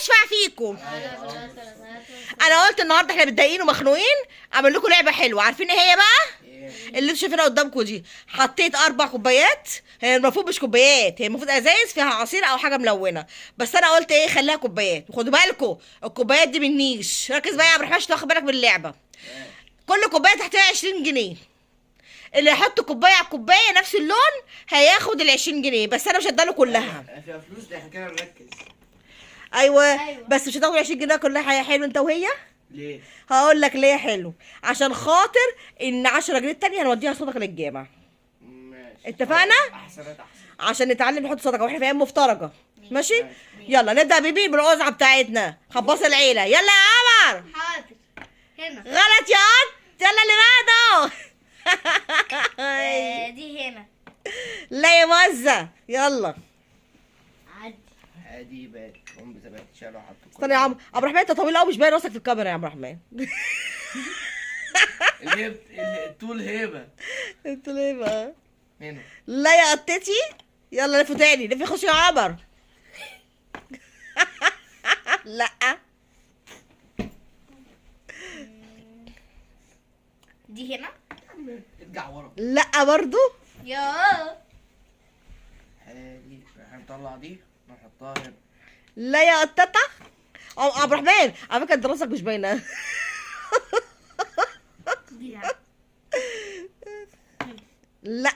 اشفع فيكم. انا قلت النهارده احنا متضايقين ومخنوقين، اعمل لكم لعبه حلوه. عارفين ايه هي بقى؟ اللي انتوا شايفينها قدامكم دي. حطيت 4 كوبايات، هي المفروض مش كوبايات، هي المفروض ازايز فيها عصير او حاجه ملونه، بس انا قلت ايه خليها كوبايات. وخدوا بالكم الكوبايات دي من نيش. ركز بقى يا عبد الرحمن عشان تاخد بالك من اللعبه. كل كوبايه تحتها 20 جنيه. اللي يحط كوبايه على كوبايه نفس اللون هياخد ال 20 جنيه، بس انا مش هديله كلها. فيها فلوس دي، احنا كده نركز. ايوه بس مش هتاخد 20 جنيه كلها. يا حلو انت وهي. ليه؟ هقول لك ليه حلو. عشان خاطر ان 10 جنيه التانية هنوديها صدقه للجامع. ماشي اتفقنا؟ احسن. عشان نتعلم نحط صدقه واحنا في ايام مفترجه. ماشي. يلا نبدا بيبي بالقزعه بتاعتنا. خباص العيله. يلا يا عمر. حاضر. هنا. غلط يا قط. يلا اللي بعده. دي هنا. لا يا مزه. يلا عادي. عادي بقت هم بتبقى تشالوا حطوا. استنى يا عمر. عبد الرحمن انت طويل قوي مش باين راسك في الكاميرا يا عبد الرحمن. الطول هيبه. انت ليه بقى؟ هنا. لا يا قطتي. يلا لفوا تاني. لفي خش يا عمر. لا دي هنا. ارجع ورا. لا برضو. يا هادي هنطلع دي نحطها هنا. لا يا قطتة. عبد الرحمن على فكره انت راسك مش باينه. دي هنا. لا.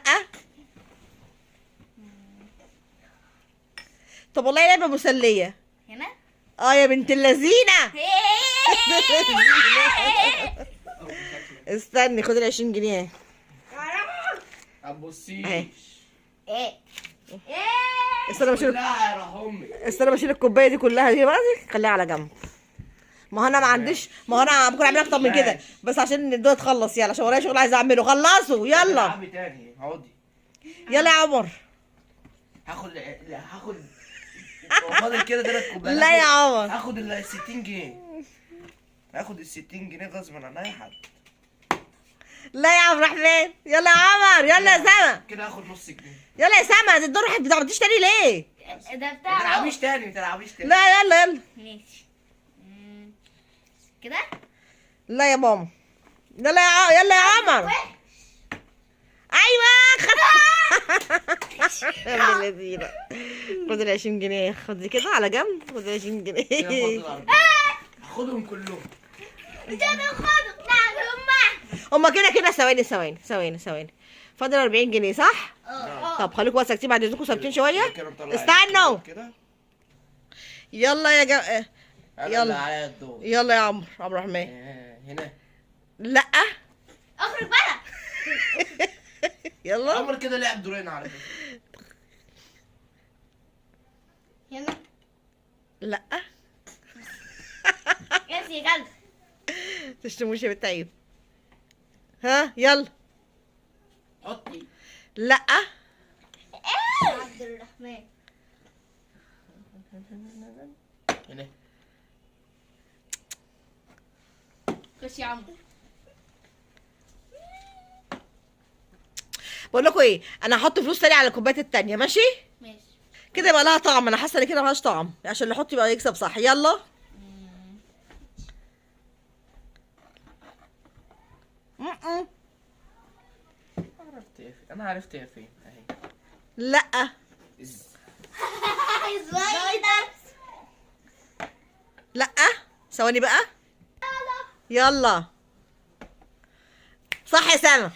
طب والله لعبه مسليه. هنا. يا بنت اللذينه. استني خد ال 20 جنيه. ما تبصيش. اهي. ايه استنى بشيل. لا يا روح امي. استنى بشيل الكوبايه دي كلها دي بقى. خليها على جنب. ما هو انا ما عنديش، ما هو انا ممكن اعمل اكتر من كده بس عشان الدنيا تخلص. يلا عشان ورايا شغل عايز اعمله. خلصوا يلا. العبي تاني اقعدي. يلا يا عمر. هاخد فاضل كده 3 كوبايات. لا يا عمر. هاخد ال 60 جنيه. هاخد ال 60 جنيه غصبا عن اي حد. لا يا عبد الرحمن. يلا يا عمر. يلا يا سما. كده هاخد نص جنيه. يلا يا سما. ده الدور ما بتعمليش تاني ليه؟ ده ما بتاع تلعبيش تاني، ما تلعبيش تاني. لا يلا يلا. ماشي. كده. لا يا ماما. يلا يا عمر. ايوه يا ابن اللذينه. خد ال 20 جنيه. خد دي كده على جنب. خد ال 20 كده جنيه. فاضل 40. هاخدهم كلهم. مش هتاخدوا. نعم هما كده ثواني. فاضل 40 جنيه صح؟ طب خليكم بس ساكتين بعد اذنكم ثابتين شويه. استنوا. يلا يا يلا يلا. على الدور. يلا يا عمرو. عبد الرحمن. هنا. لا. اخرج بقى. يلا. عمر كده لعب دورين على فكره. هنا. لا. يا كلب. تشتموش يا بنت عيب. ها يلا. حطي. لا. عبد الرحمن. هنا. خش يا عمرو. بقول لكم ايه، انا هحط فلوس تاني على الكوبايات التانية. ماشي ماشي. كده يبقى لها طعم. انا حاسه ان كده ملهاش طعم عشان اللي يحط يبقى يكسب صح. يلا. انا عرفت هي فين اهي. لا. سبايدر. لا. ثواني بقى. يلا. صح يا سما.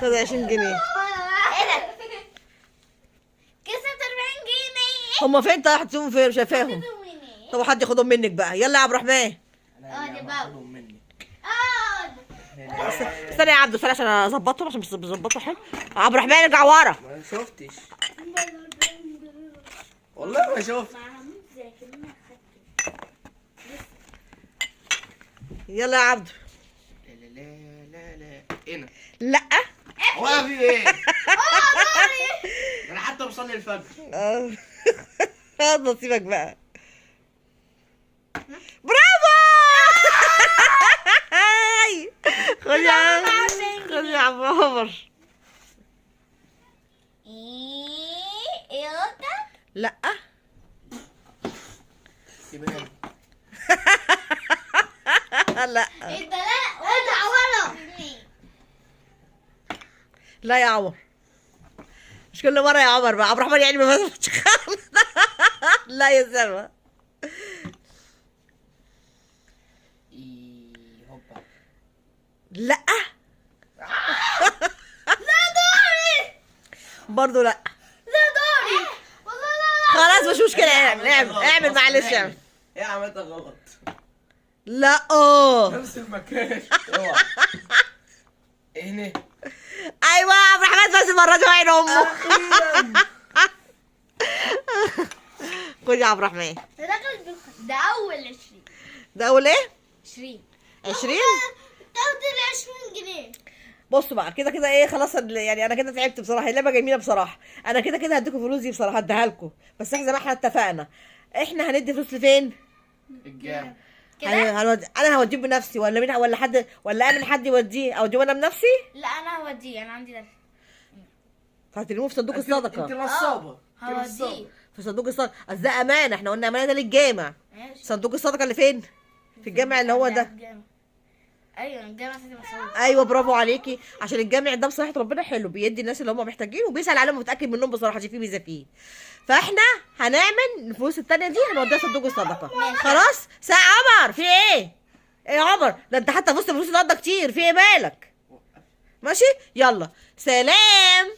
خد 20 جنيه. ايه ده؟ كسبت 40 جنيه. هما فين؟ طيب حطيهم فين؟ مش شايفاهم. طب حد ياخدهم منك بقى. يلا يا عبد الرحمن. دي بقى. هاخدهم منك. استنى يا عبدو. استنى عشان اظبطهم عشان مش بظبطه حلو. عبد الرحمن ارجع ورا. ما شفتش والله ما شفت. يلا يا عبدو. لا هنا. لا. ولا في ايه؟ انا حتى بصلي الفجر. نصيبك بقى. برافو. خد يا عم. خد يا عم عمر. لا. يبقى هنا. لا انت لا وانت عوره. لا يا عمر، مش كل مره يا عمر بقى. عبد الرحمن يعني ما فهمش خالص. لا يا سلمى. هوبا. لا لا دوري. برضه لا. لا دوري. والله لا خلاص مش مشكله، اعمل معلش اعمل. ايه عملتها غلط. لا نفس المكان. اوعى. هنا. ايوه عبد الرحمن بس المره دي وعين امه. اخيرا. خد يا عبد الرحمن. ده اول 20. ده اول ايه؟ 20. 20. تاخد ال 20 جنيه. بصوا بقى كده كده ايه، خلاص يعني انا كده تعبت بصراحه، اللعبه جميله بصراحه. انا كده كده هديكم فلوس دي بصراحه، هديها لكم، بس احنا زي ما احنا اتفقنا احنا هندي فلوس لفين؟ الجامع. انا هوديه بنفسي ولا مين، ولا حد، ولا امن حد يوديه، اوديه انا بنفسي؟ لا انا هوديه، انا عندي ده. فهترموه في صندوق انت الصدقه. نصابه. هوديه. في صندوق الصدقه، اصل ده امانه، احنا قلنا امانه ده للجامع. ماشي. صندوق الصدقه اللي فين؟ في الجامع اللي هو ده. الجامع. ايوه الجامع سيدي مسعود. ايوه برافو عليكي، عشان الجامع ده بصراحه ربنا حلو، بيدي الناس اللي هم محتاجين وبيسال عليهم ومتاكد منهم بصراحه، دي فيه ميزه فيه. فاحنا هنعمل الفلوس التانيه دي هنوديها صندوق الصدقه. خلاص ساعة عمر، في ايه؟ ايه يا عمر؟ ده انت حتى فزت بفلوس النهارده كتير، في ايه مالك؟ ماشي يلا سلام.